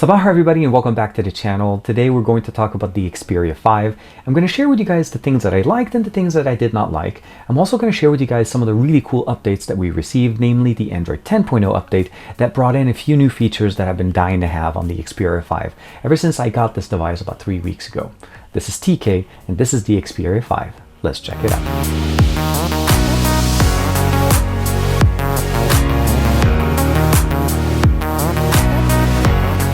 Sabah everybody and welcome back to the channel. Today we're going to talk about the Xperia 5. I'm going to share with you guys the things that I liked and the things that I did not like. I'm also going to share with you guys some of the really cool updates that we received, namely the Android 10.0 update that brought in a few new features that I've been dying to have on the Xperia 5 ever since I got this device about 3 weeks ago. This is TK and this is the Xperia 5. Let's check it out.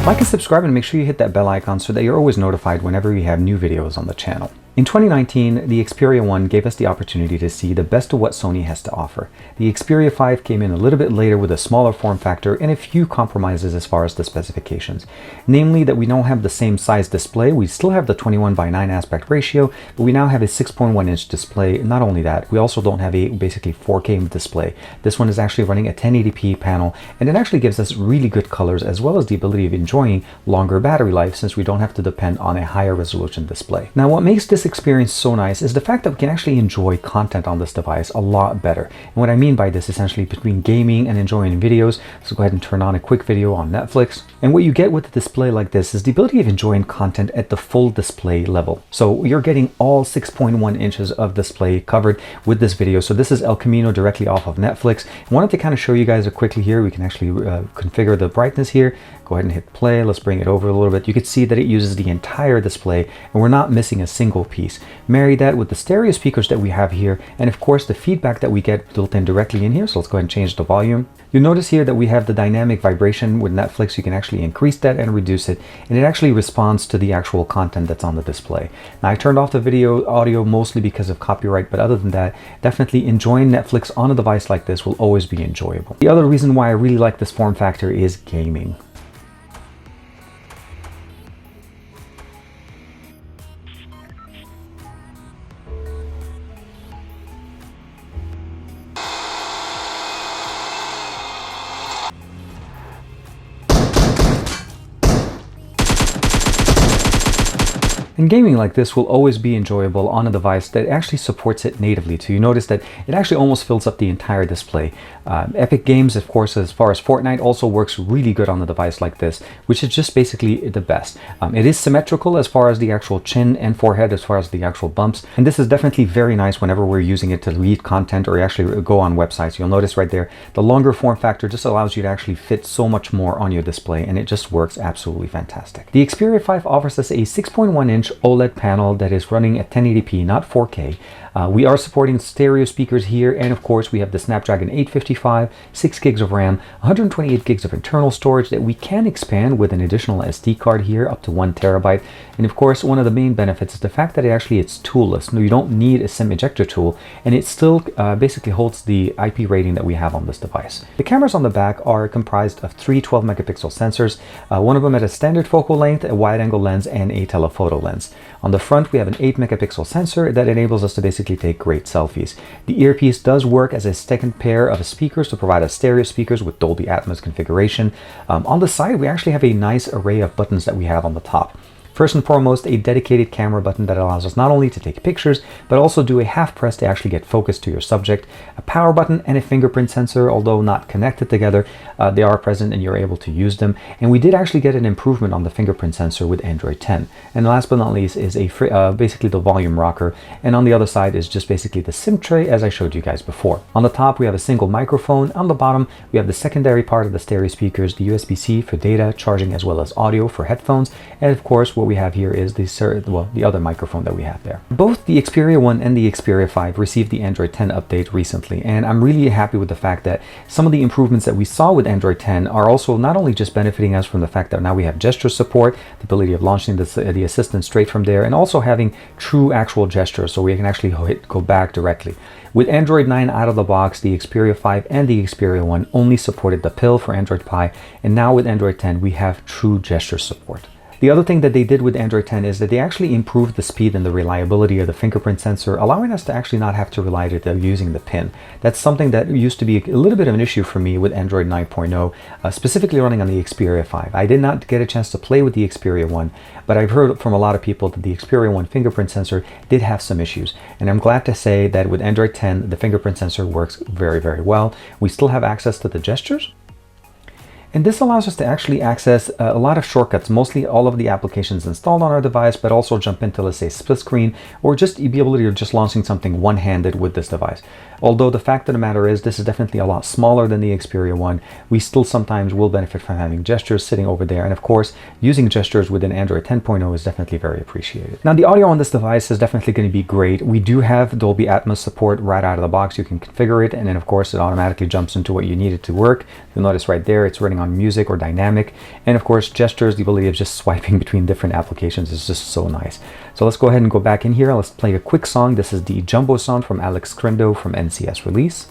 Like and subscribe and make sure you hit that bell icon so that you're always notified whenever we have new videos on the channel. In 2019, the Xperia 1 gave us the opportunity to see the best of what Sony has to offer. The Xperia 5 came in a little bit later with a smaller form factor and a few compromises as far as the specifications. Namely that we don't have the same size display, we still have the 21:9 aspect ratio, but we now have a 6.1 inch display. Not only that, we also don't have a basically 4K display. This one is actually running a 1080p panel and it actually gives us really good colors as well as the ability of enjoying longer battery life since we don't have to depend on a higher resolution display. Now what makes this experience so nice is the fact that we can actually enjoy content on this device a lot better. And what I mean by this essentially between gaming and enjoying videos, so go ahead and turn on a quick video on Netflix. And what you get with a display like this is the ability of enjoying content at the full display level. So you're getting all 6.1 inches of display covered with this video. So this is El Camino directly off of Netflix. I wanted to kind of show you guys quickly here. We can actually configure the brightness here. Go ahead and hit play. Let's bring it over a little bit. You can see that it uses the entire display and we're not missing a single piece. Marry that with the stereo speakers that we have here and of course the feedback that we get built in directly in here. So let's go ahead and change the volume. You'll notice here that we have the dynamic vibration with Netflix. You can actually increase that and reduce it and it actually responds to the actual content that's on the display. Now I turned off the video audio mostly because of copyright, but other than that, definitely enjoying Netflix on a device like this will always be enjoyable. The other reason why I really like this form factor is gaming. And gaming like this will always be enjoyable on a device that actually supports it natively too. You notice that it actually almost fills up the entire display. Epic Games, of course, as far as Fortnite also works really good on a device like this, which is just basically the best. It is symmetrical as far as the actual chin and forehead, as far as the actual bumps. And this is definitely very nice whenever we're using it to read content or actually go on websites. You'll notice right there, the longer form factor just allows you to actually fit so much more on your display and it just works absolutely fantastic. The Xperia 5 offers us a 6.1 inch OLED panel that is running at 1080p, not 4K. We are supporting stereo speakers here, and of course we have the Snapdragon 855, 6 gigs of RAM, 128 gigs of internal storage that we can expand with an additional SD card here up to 1 terabyte. And of course one of the main benefits is the fact that it's toolless. No, you don't need a SIM ejector tool, and it still basically holds the IP rating that we have on this device. The cameras on the back are comprised of 3 12 megapixel sensors, one of them at a standard focal length, a wide angle lens, and a telephoto lens. On the front we have an 8 megapixel sensor that enables us to basically take great selfies. The earpiece does work as a second pair of speakers to provide us stereo speakers with Dolby Atmos configuration. On the side we actually have a nice array of buttons that we have on the top. First and foremost, a dedicated camera button that allows us not only to take pictures, but also do a half press to actually get focus to your subject. A power button and a fingerprint sensor, although not connected together, they are present and you're able to use them. And we did actually get an improvement on the fingerprint sensor with Android 10. And last but not least is basically the volume rocker. And on the other side is just basically the SIM tray as I showed you guys before. On the top we have a single microphone. On the bottom we have the secondary part of the stereo speakers, the USB-C for data, charging, as well as audio for headphones. And of course what we have here is the other microphone that we have there. Both the Xperia 1 and the Xperia 5 received the Android 10 update recently, and I'm really happy with the fact that some of the improvements that we saw with Android 10 are also not only just benefiting us from the fact that now we have gesture support, the ability of launching the assistant straight from there, and also having true actual gestures so we can actually go back directly. With Android 9 out of the box, the Xperia 5 and the Xperia 1 only supported the pill for Android Pie, and now with Android 10 we have true gesture support. The other thing that they did with Android 10 is that they actually improved the speed and the reliability of the fingerprint sensor, allowing us to actually not have to rely on using the pin. That's something that used to be a little bit of an issue for me with Android 9.0, specifically running on the Xperia 5. I did not get a chance to play with the Xperia 1, but I've heard from a lot of people that the Xperia 1 fingerprint sensor did have some issues. And I'm glad to say that with Android 10, the fingerprint sensor works very, very well. We still have access to the gestures. And this allows us to actually access a lot of shortcuts, mostly all of the applications installed on our device, but also jump into, let's say, split screen, or just be able to just launching something one-handed with this device. Although the fact of the matter is, this is definitely a lot smaller than the Xperia 1, we still sometimes will benefit from having gestures sitting over there. And of course, using gestures within Android 10.0 is definitely very appreciated. Now, the audio on this device is definitely going to be great. We do have Dolby Atmos support right out of the box. You can configure it, and then of course it automatically jumps into what you need it to work. You'll notice right there it's running on music or dynamic, and of course gestures, the ability of just swiping between different applications is just so nice. So let's go ahead and go back in here. Let's play a quick song. This is the Jumbo song from Alex Crindo from NCS Release.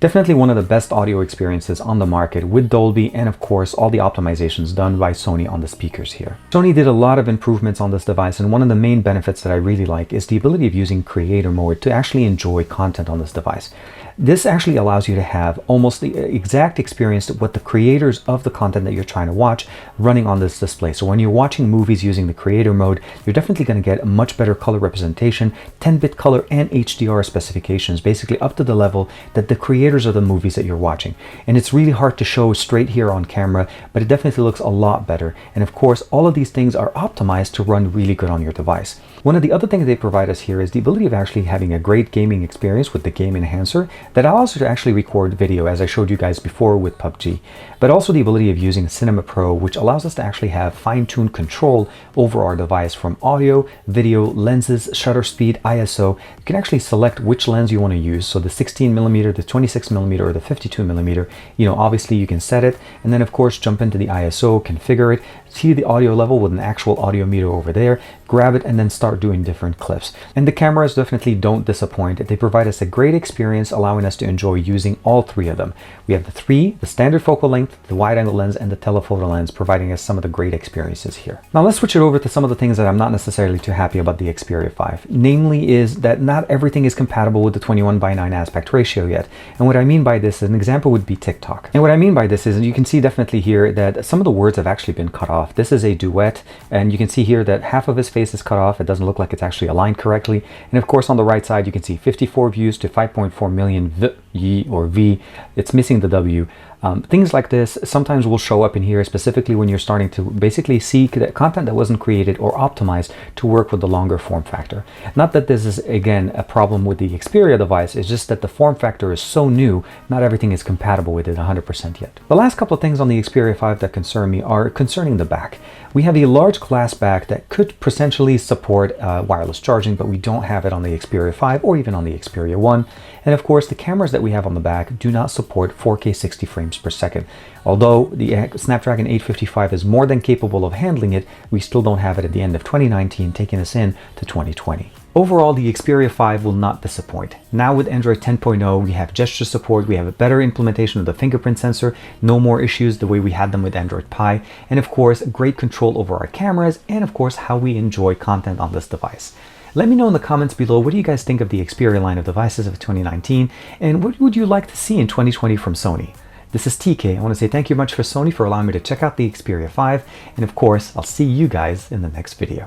Definitely one of the best audio experiences on the market with Dolby, and of course all the optimizations done by Sony on the speakers here. Sony did a lot of improvements on this device, and one of the main benefits that I really like is the ability of using creator mode to actually enjoy content on this device. This actually allows you to have almost the exact experience with the creators of the content that you're trying to watch running on this display. So when you're watching movies using the creator mode, you're definitely going to get a much better color representation, 10-bit color and HDR specifications, basically up to the level that the creators of the movies that you're watching. And it's really hard to show straight here on camera, but it definitely looks a lot better. And of course, all of these things are optimized to run really good on your device. One of the other things they provide us here is the ability of actually having a great gaming experience with the game enhancer that allows you to actually record video, as I showed you guys before with PUBG, but also the ability of using Cinema Pro, which allows us to actually have fine-tuned control over our device from audio, video, lenses, shutter speed, ISO. You can actually select which lens you want to use. So the 16mm, the 26mm, or the 52mm, obviously you can set it, and then of course jump into the ISO, configure it, see the audio level with an actual audio meter over there, grab it, and then start doing different clips. And the cameras definitely don't disappoint. They provide us a great experience, allowing us to enjoy using all three of them. We have the standard focal length, the wide angle lens, and the telephoto lens, providing us some of the great experiences here. Now let's switch it over to some of the things that I'm not necessarily too happy about the Xperia 5. Namely is that not everything is compatible with the 21:9 aspect ratio yet. And what I mean by this, an example would be TikTok. And what I mean by this is, you can see definitely here that some of the words have actually been cut off. This is a duet, and you can see here that half of his face is cut off. It doesn't look like it's actually aligned correctly. And of course on the right side you can see 54 views to 5.4 million V. It's missing the W. Things like this sometimes will show up in here, specifically when you're starting to basically see that content that wasn't created or optimized to work with the longer form factor. Not that this is, again, a problem with the Xperia device, it's just that the form factor is so new, not everything is compatible with it 100% yet. The last couple of things on the Xperia 5 that concern me are concerning the back. We have a large glass back that could potentially support wireless charging, but we don't have it on the Xperia 5 or even on the Xperia 1. And of course, the cameras that we have on the back do not support 4K 60 frames per second. Although the Snapdragon 855 is more than capable of handling it, we still don't have it at the end of 2019, taking us in to 2020. Overall, the Xperia 5 will not disappoint. Now with Android 10.0, we have gesture support, we have a better implementation of the fingerprint sensor, no more issues the way we had them with Android Pie, and of course, great control over our cameras, and of course, how we enjoy content on this device. Let me know in the comments below, what do you guys think of the Xperia line of devices of 2019, and what would you like to see in 2020 from Sony? This is TK. I want to say thank you much for Sony for allowing me to check out the Xperia 5, and of course, I'll see you guys in the next video.